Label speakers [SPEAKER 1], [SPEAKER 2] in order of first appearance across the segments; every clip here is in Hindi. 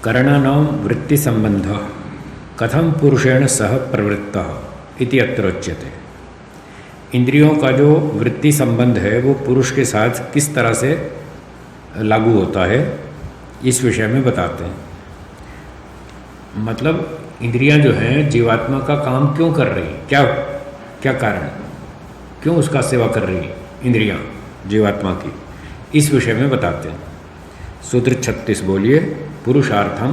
[SPEAKER 1] करणानां वृत्ति संबंध कथम पुरुषेण सह प्रवृत्तः इति अत्र उच्यते। इंद्रियों का जो वृत्ति संबंध है वो पुरुष के साथ किस तरह से लागू होता है इस विषय में बताते हैं। मतलब इंद्रियां जो हैं जीवात्मा का काम क्यों कर रही, क्या क्या कारण, क्यों उसका सेवा कर रही है इंद्रियां जीवात्मा की, इस विषय में बताते हैं। सूत्र 36 बोलिए। पुरुषार्थम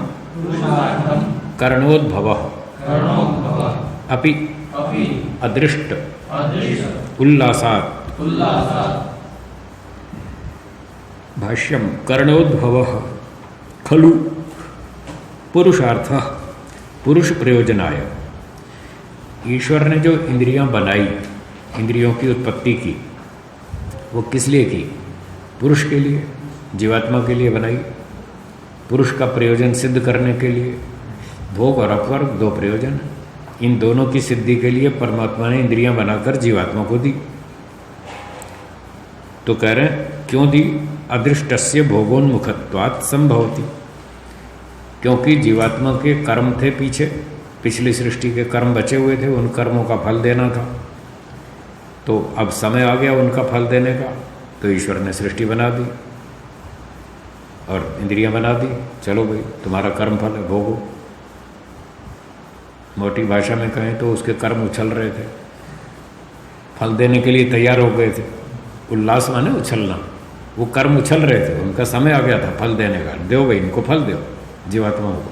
[SPEAKER 1] कर्णोद्भव अपि अदृष्ट उल्लासात्। भाष्यम कर्णोद्भव खलु पुरुषार्थः पुरुष प्रयोजनाय। ईश्वर ने जो इंद्रियां बनाई, इंद्रियों की उत्पत्ति की, वो किस लिए की? पुरुष के लिए, जीवात्मा के लिए बनाई। पुरुष का प्रयोजन सिद्ध करने के लिए। भोग और अपवर्ग दो प्रयोजन, इन दोनों की सिद्धि के लिए परमात्मा ने इंद्रियां बनाकर जीवात्मा को दी। तो कह रहे हैं क्यों दी? अदृष्टस्य भोगोन्मुखत्वात् संभवति। क्योंकि जीवात्मा के कर्म थे पीछे, पिछली सृष्टि के कर्म बचे हुए थे, उन कर्मों का फल देना था। तो अब समय आ गया उनका फल देने का, तो ईश्वर ने सृष्टि बना दी और इंद्रियां बना दी। चलो भाई तुम्हारा कर्म फल है, भोगो। मोटी भाषा में कहें तो उसके कर्म उछल रहे थे, फल देने के लिए तैयार हो गए थे। उल्लास माने उछलना, वो कर्म उछल रहे थे, उनका समय आ गया था फल देने का। दो भाई इनको फल दो जीवात्माओं को।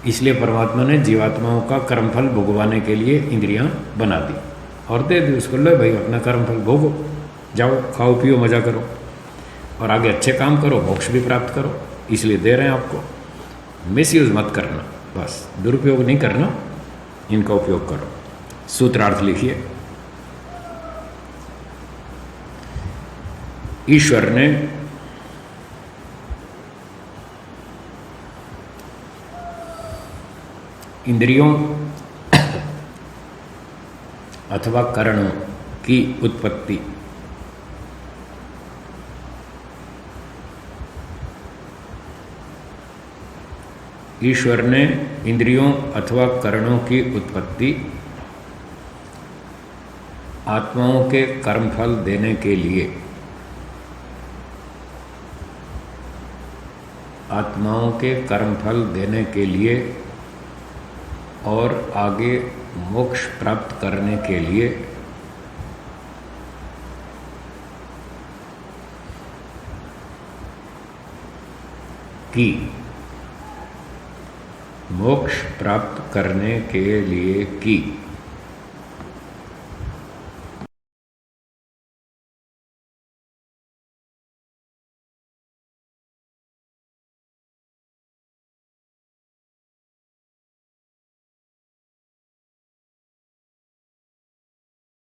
[SPEAKER 1] इसलिए परमात्मा ने जीवात्माओं का कर्मफल भोगवाने के लिए इंद्रियां बना दी और दे दी उसको। लो भाई अपना कर्मफल भोगो, जाओ खाओ पियो मजा करो और आगे अच्छे काम करो, मोक्ष भी प्राप्त करो। इसलिए दे रहे हैं आपको। मिसयूज मत करना, बस दुरुपयोग नहीं करना, इनका उपयोग करो। सूत्रार्थ लिखिए। ईश्वर ने इंद्रियों अथवा कर्णों की उत्पत्ति ईश्वर ने इंद्रियों अथवा कर्णों की उत्पत्ति आत्माओं के कर्मफल देने के लिए, आत्माओं के कर्मफल देने के लिए और आगे मोक्ष प्राप्त करने के लिए की। मोक्ष प्राप्त करने के लिए की